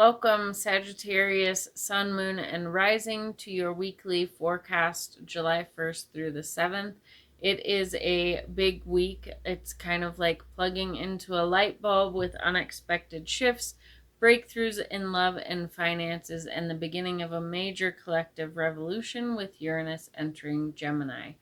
Welcome, Sagittarius, Sun, Moon, and Rising, to your weekly forecast, July 1st through the 7th. It is a big week. It's kind of like plugging into a light bulb with unexpected shifts, breakthroughs in love and finances, and the beginning of a major collective revolution with Uranus entering Gemini.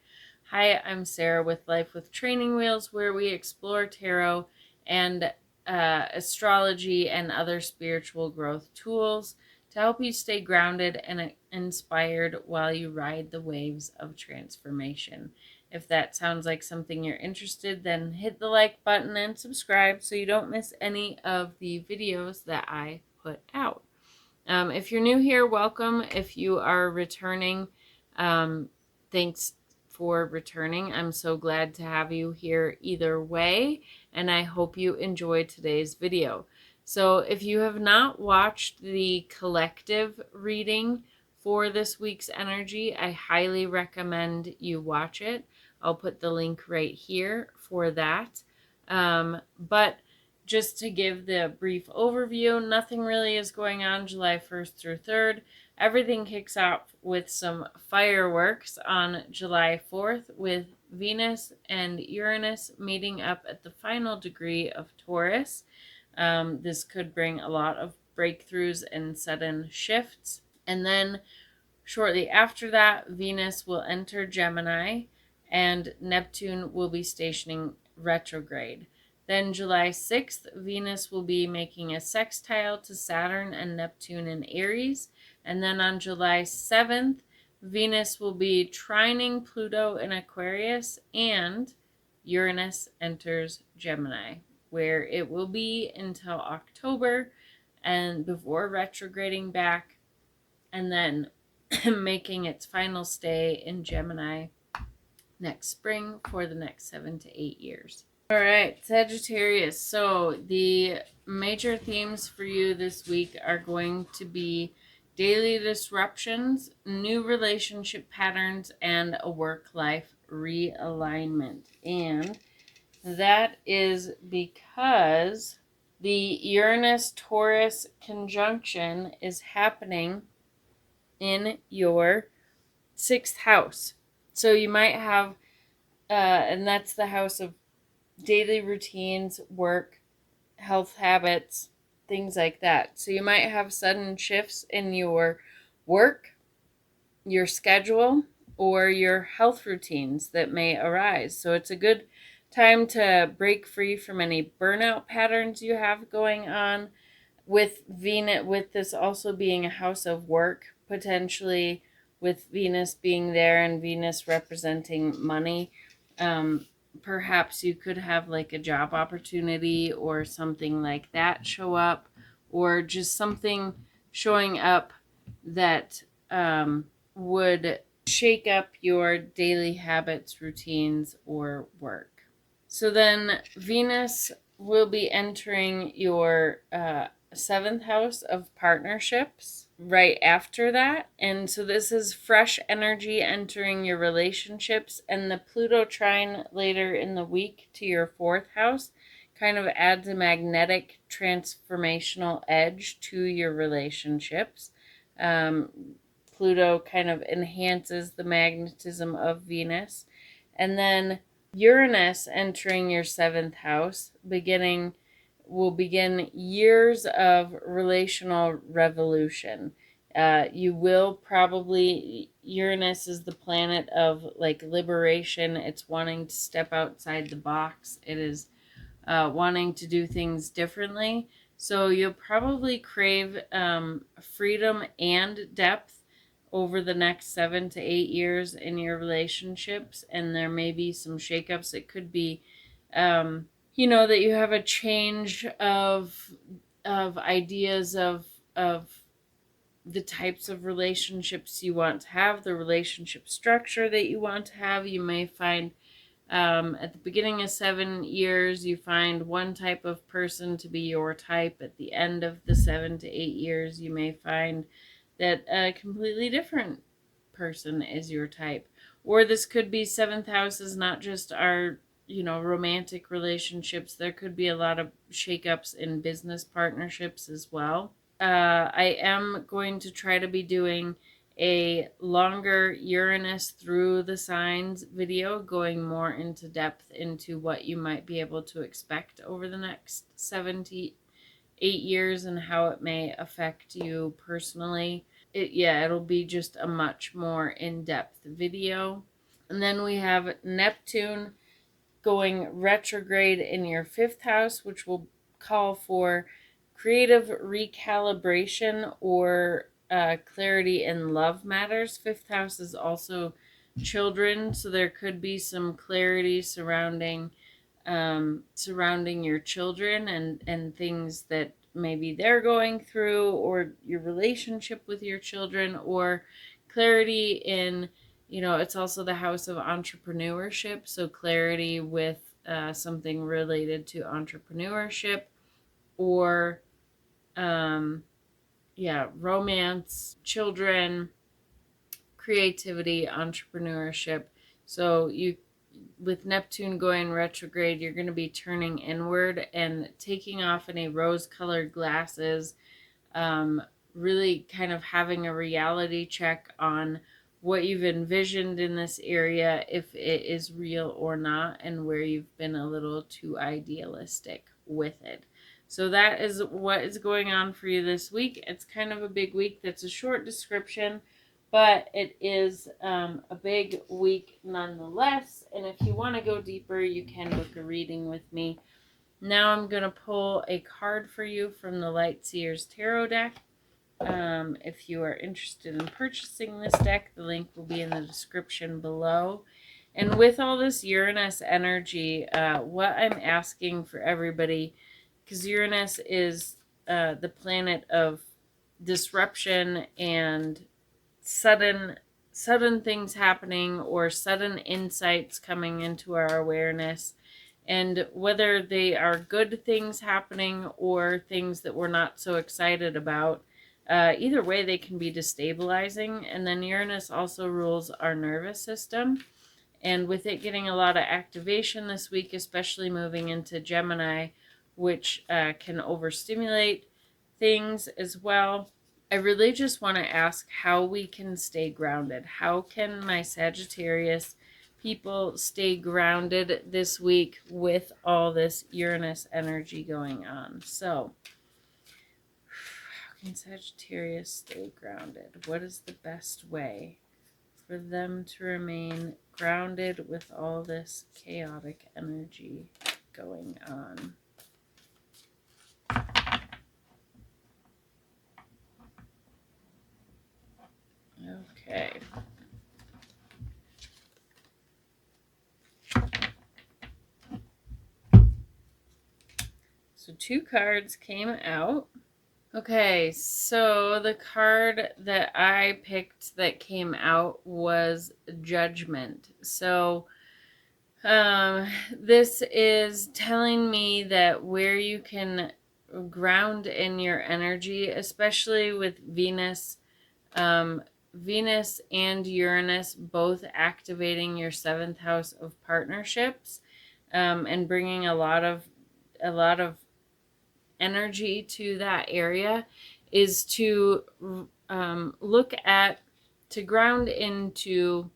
Hi, I'm Sarah with Life with Training Wheels, where we explore tarot and astrology and other spiritual growth tools to help you stay grounded and inspired while you ride the waves of transformation. If that sounds like something you're interested, then hit the like button and subscribe so you don't miss any of the videos that I put out. If you're new here, welcome. If you are returning, thanks for returning. I'm so glad to have you here either way, and I hope you enjoyed today's video. So if you have not watched the collective reading for this week's energy, I highly recommend you watch it. I'll put the link right here for that. But just to give the brief overview, nothing really is going on July 1st through 3rd. Everything kicks off with some fireworks on July 4th with Venus and Uranus meeting up at the final degree of Taurus. This could bring a lot of breakthroughs and sudden shifts. And then shortly after that, Venus will enter Gemini and Neptune will be stationing retrograde. Then July 6th, Venus will be making a sextile to Saturn and Neptune in Aries. And then on July 7th, Venus will be trining Pluto in Aquarius and Uranus enters Gemini, where it will be until October and before retrograding back and then making its final stay in Gemini next spring for the next 7 to 8 years. All right, Sagittarius. So the major themes for you this week are going to be daily disruptions, new relationship patterns, and a work-life realignment. And that is because the Uranus-Taurus conjunction is happening in your 6th house. So you might have, and that's the house of daily routines, work, health habits, things like that. So you might have sudden shifts in your work, your schedule, or your health routines that may arise. So it's a good time to break free from any burnout patterns you have going on. With Venus, with this also being a house of work, potentially with Venus being there and Venus representing money, perhaps you could have like a job opportunity or something like that show up, or just something showing up that would shake up your daily habits, routines, or work. So then Venus will be entering your 7th house of partnerships right after that. And so this is fresh energy entering your relationships, and the Pluto trine later in the week to your 4th house kind of adds a magnetic transformational edge to your relationships. Pluto kind of enhances the magnetism of Venus. And then Uranus entering your 7th house will begin years of relational revolution. You will probably, Uranus is the planet of like liberation. It's wanting to step outside the box. It is wanting to do things differently. So you'll probably crave freedom and depth over the next 7 to 8 years in your relationships. And there may be some shakeups. It could be that you have a change of ideas of the types of relationships you want to have, the relationship structure that you want to have. You may find at the beginning of 7 years, you find one type of person to be your type. At the end of the 7 to 8 years, you may find that a completely different person is your type. Or this could be 7th house is not just our romantic relationships. There could be a lot of shakeups in business partnerships as well. I am going to try to be doing a longer Uranus through the signs video, going more into depth into what you might be able to expect over the next 78 years and how it may affect you personally. It'll be just a much more in-depth video. And then we have Neptune going retrograde in your fifth house, which will call for creative recalibration or clarity in love matters. Fifth house is also children, so there could be some clarity surrounding your children and things that maybe they're going through, or your relationship with your children, or clarity in, it's also the house of entrepreneurship, so clarity with something related to entrepreneurship, or romance, children, creativity, entrepreneurship. So with Neptune going retrograde, you're going to be turning inward and taking off any rose-colored glasses, really kind of having a reality check on what you've envisioned in this area, if it is real or not, and where you've been a little too idealistic with it. So that is what is going on for you this week. It's kind of a big week. That's a short description, but it is a big week nonetheless. And if you want to go deeper, you can book a reading with me. Now I'm going to pull a card for you from the Light Seers Tarot deck. If you are interested in purchasing this deck, the link will be in the description below. And with all this Uranus energy, what I'm asking for everybody, because Uranus is the planet of disruption and sudden things happening, or sudden insights coming into our awareness, and whether they are good things happening or things that we're not so excited about, either way they can be destabilizing. And then Uranus also rules our nervous system, and with it getting a lot of activation this week, especially moving into Gemini, which can overstimulate things as well, I really just want to ask how we can stay grounded. How can my Sagittarius people stay grounded this week with all this Uranus energy going on? So, how can Sagittarius stay grounded? What is the best way for them to remain grounded with all this chaotic energy going on? Okay. So 2 cards came out. Okay, so the card that I picked that came out was Judgment. So this is telling me that where you can ground in your energy, especially with Venus, Venus and Uranus both activating your 7th house of partnerships, and bringing a lot of energy to that area, is to to ground into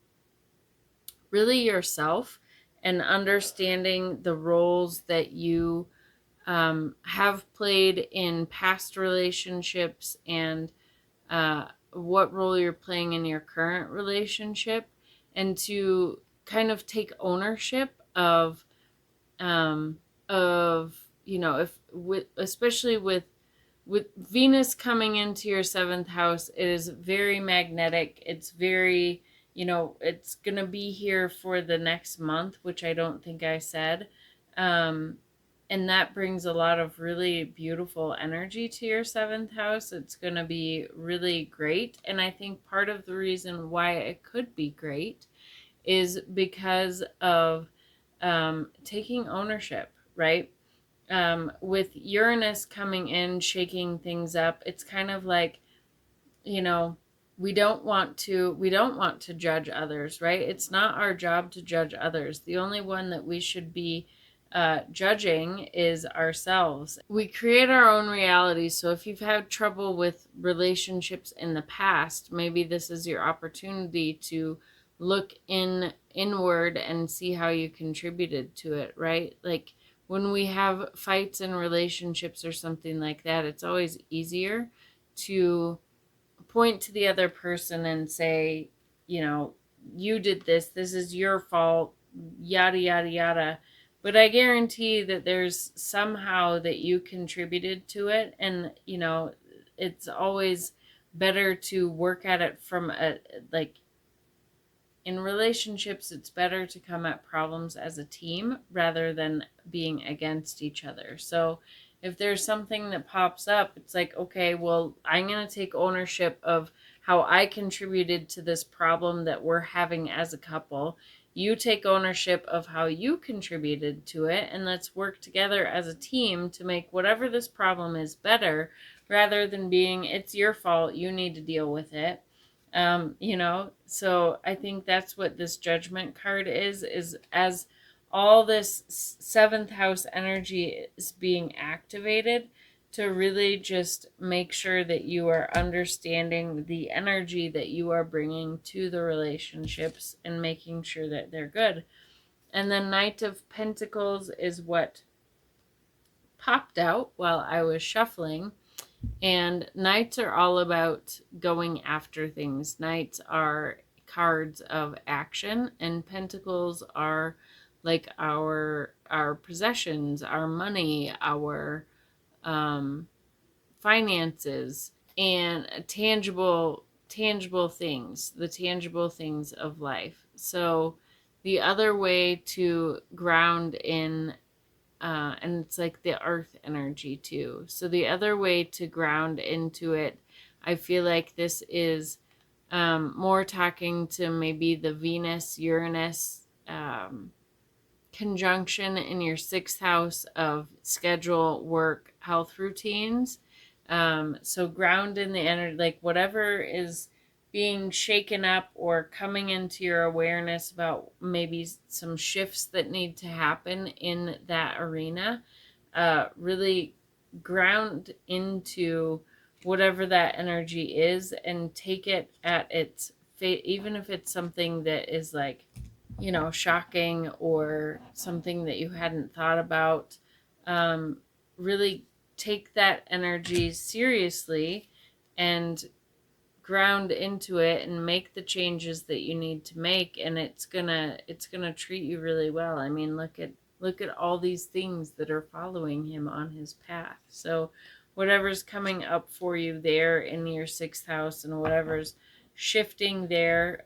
really yourself and understanding the roles that you have played in past relationships, and what role you're playing in your current relationship, and to kind of take ownership of especially with Venus coming into your 7th house. It is very magnetic. It's very, it's going to be here for the next month, which I don't think I said. And that brings a lot of really beautiful energy to your 7th house. It's going to be really great. And I think part of the reason why it could be great is because of taking ownership, right? With Uranus coming in, shaking things up, it's kind of like, we don't want to judge others, right? It's not our job to judge others. The only one that we should be judging is ourselves. We create our own reality. So if you've had trouble with relationships in the past, maybe this is your opportunity to look inward and see how you contributed to it, right? Like when we have fights in relationships or something like that, it's always easier to point to the other person and say, you did this is your fault, yada, yada, yada. But I guarantee that there's somehow that you contributed to it. And, it's always better to work at it from like, in relationships, it's better to come at problems as a team rather than being against each other. So if there's something that pops up, it's like, okay, well, I'm going to take ownership of how I contributed to this problem that we're having as a couple. You take ownership of how you contributed to it, and let's work together as a team to make whatever this problem is better, rather than being, it's your fault, you need to deal with it. So I think that's what this judgment card is as all this seventh house energy is being activated, to really just make sure that you are understanding the energy that you are bringing to the relationships and making sure that they're good. And then Knight of Pentacles is what popped out while I was shuffling. And Knights are all about going after things. Knights are cards of action, and Pentacles are like our possessions, our money, our finances, and tangible things, the tangible things of life. So the other way to ground in, and it's like the earth energy too. So the other way to ground into it, I feel like this is more talking to maybe the Venus Uranus conjunction in your sixth house of schedule, work, health routines. So ground in the energy, like whatever is being shaken up or coming into your awareness about maybe some shifts that need to happen in that arena. Really ground into whatever that energy is and take it at its fate, even if it's something that is like, shocking or something that you hadn't thought about. Really take that energy seriously and ground into it and make the changes that you need to make, and it's gonna treat you really well. I mean, look at all these things that are following him on his path. So whatever's coming up for you there in your sixth house and whatever's shifting there,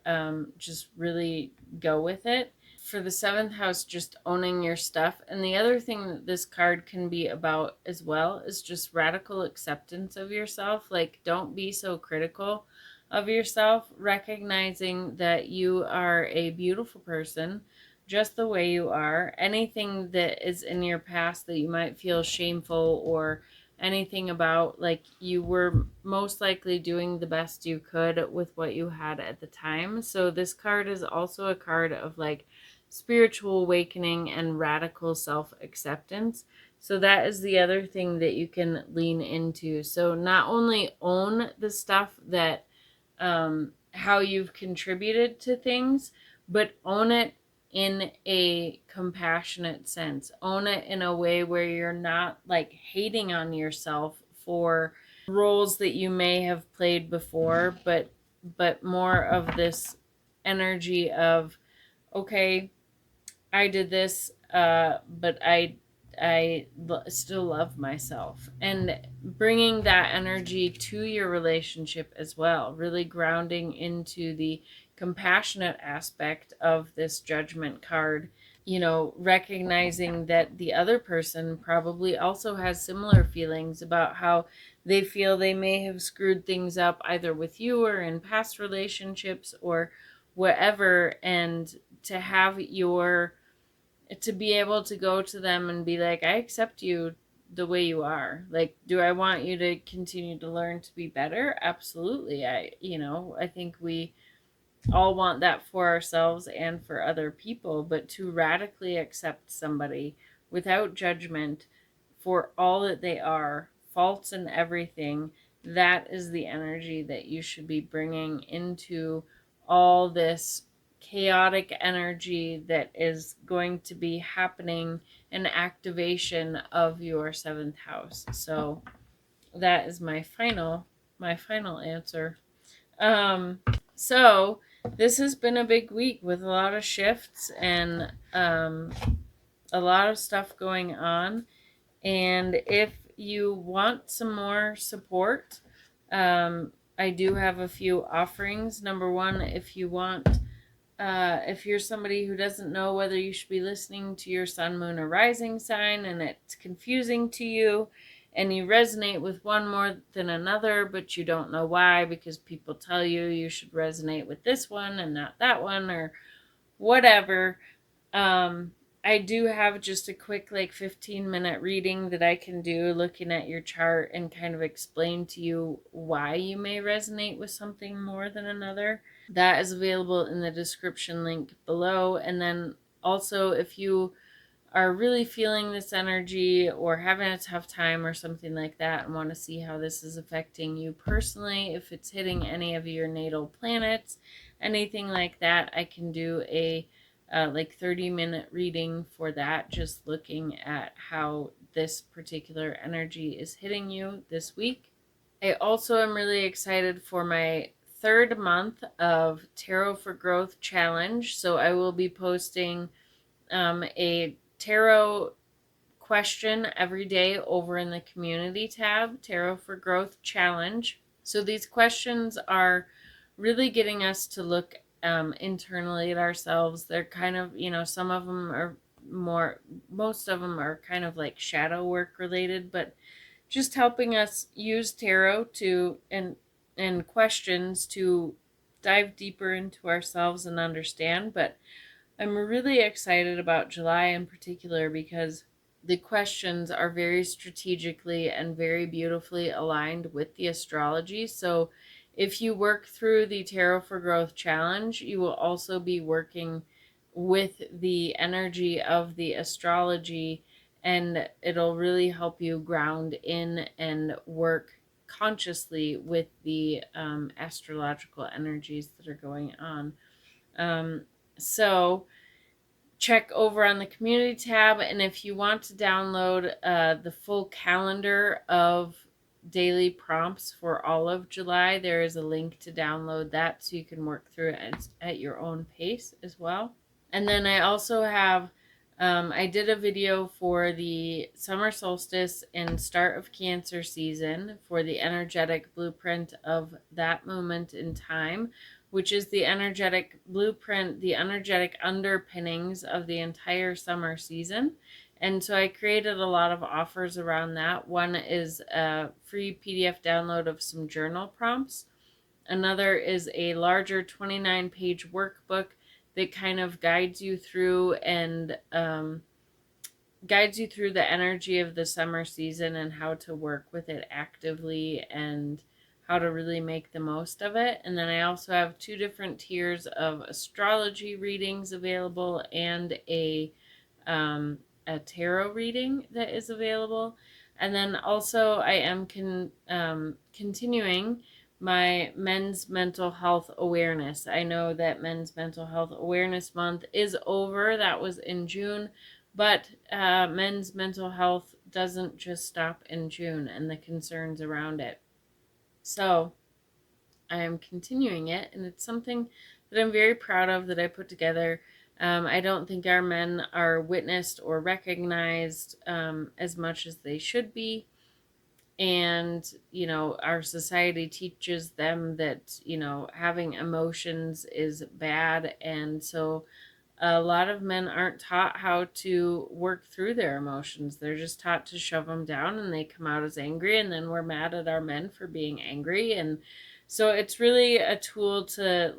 just really go with it. For the seventh house, just owning your stuff. And the other thing that this card can be about as well is just radical acceptance of yourself. Like, don't be so critical of yourself, recognizing that you are a beautiful person just the way you are. Anything that is in your past that you might feel shameful or anything about, like, you were most likely doing the best you could with what you had at the time. So this card is also a card of like spiritual awakening and radical self-acceptance. So that is the other thing that you can lean into. So not only own the stuff that how you've contributed to things, but own it in a compassionate sense. Own it in a way where you're not like hating on yourself for roles that you may have played before, but more of this energy of, okay, I did this, but I still love myself, and bringing that energy to your relationship as well, really grounding into the compassionate aspect of this judgment card, recognizing that the other person probably also has similar feelings about how they feel they may have screwed things up either with you or in past relationships or whatever, and to be able to go to them and be like, I accept you the way you are. Like, do I want you to continue to learn to be better? Absolutely. I think we all want that for ourselves and for other people, but to radically accept somebody without judgment for all that they are, faults and everything. That is the energy that you should be bringing into all this chaotic energy that is going to be happening, an activation of your seventh house. So that is my final answer. Um, so this has been a big week with a lot of shifts and a lot of stuff going on. And if you want some more support, I do have a few offerings. Number one, if you're somebody who doesn't know whether you should be listening to your sun, moon, or rising sign and it's confusing to you and you resonate with one more than another, but you don't know why because people tell you should resonate with this one and not that one or whatever, I do have just a quick 15-minute reading that I can do looking at your chart and kind of explain to you why you may resonate with something more than another. That is available in the description link below. And then also, if you are really feeling this energy or having a tough time or something like that and want to see how this is affecting you personally, if it's hitting any of your natal planets, anything like that, I can do a 30-minute reading for that, just looking at how this particular energy is hitting you this week. I also am really excited for my third month of Tarot for Growth challenge. So I will be posting a tarot question every day over in the community tab, Tarot for Growth challenge. So these questions are really getting us to look internally at ourselves. They're kind of, some of them are most of them are kind of like shadow work related, but just helping us use tarot to and questions to dive deeper into ourselves and understand. But I'm really excited about July in particular because the questions are very strategically and very beautifully aligned with the astrology. So if you work through the Tarot for Growth challenge, you will also be working with the energy of the astrology, and it'll really help you ground in and work consciously with the astrological energies that are going on. So check over on the community tab, and if you want to download the full calendar of daily prompts for all of July, there is a link to download that so you can work through it at your own pace as well. And then I also have I did a video for the summer solstice and start of Cancer season for the energetic blueprint of that moment in time, which is the energetic blueprint, the energetic underpinnings of the entire summer season. And so I created a lot of offers around that. One is a free PDF download of some journal prompts. Another is a larger 29-page workbook that kind of guides you through and guides you through the energy of the summer season and how to work with it actively and how to really make the most of it. And then I also have 2 different tiers of astrology readings available and a tarot reading that is available. And then also I am continuing my men's mental health awareness. I know that Men's Mental Health Awareness Month is over. That was in June. But men's mental health doesn't just stop in June and the concerns around it. So I am continuing it, and it's something that I'm very proud of that I put together. I don't think our men are witnessed or recognized as much as they should be. And, our society teaches them that, having emotions is bad. And so a lot of men aren't taught how to work through their emotions. They're just taught to shove them down and they come out as angry, and then we're mad at our men for being angry. And so it's really a tool to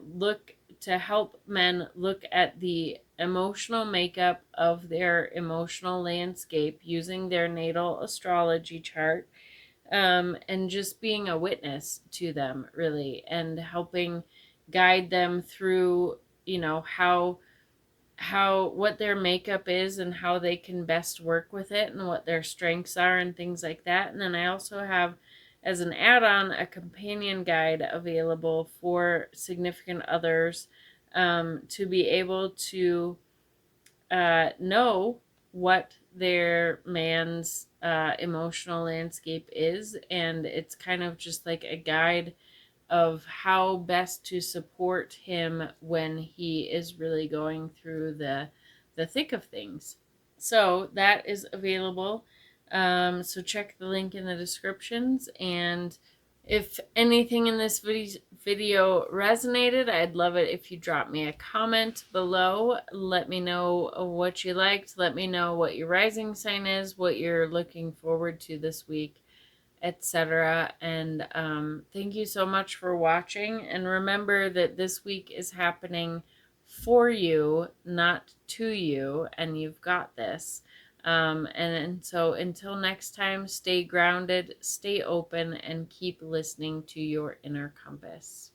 help men look at the emotional makeup of their emotional landscape using their natal astrology chart, and just being a witness to them, really, and helping guide them through, how what their makeup is and how they can best work with it and what their strengths are and things like that. And then I also have, as an add-on, a companion guide available for significant others, to be able to know what their man's emotional landscape is. And it's kind of just like a guide of how best to support him when he is really going through the thick of things. So that is available. So check the link in the descriptions. And if anything in this video resonated, I'd love it if you drop me a comment below. Let me know what you liked. Let me know what your rising sign is, what you're looking forward to this week, etc. And thank you so much for watching. And remember that this week is happening for you, not to you, and you've got this. And so until next time, stay grounded, stay open, and keep listening to your inner compass.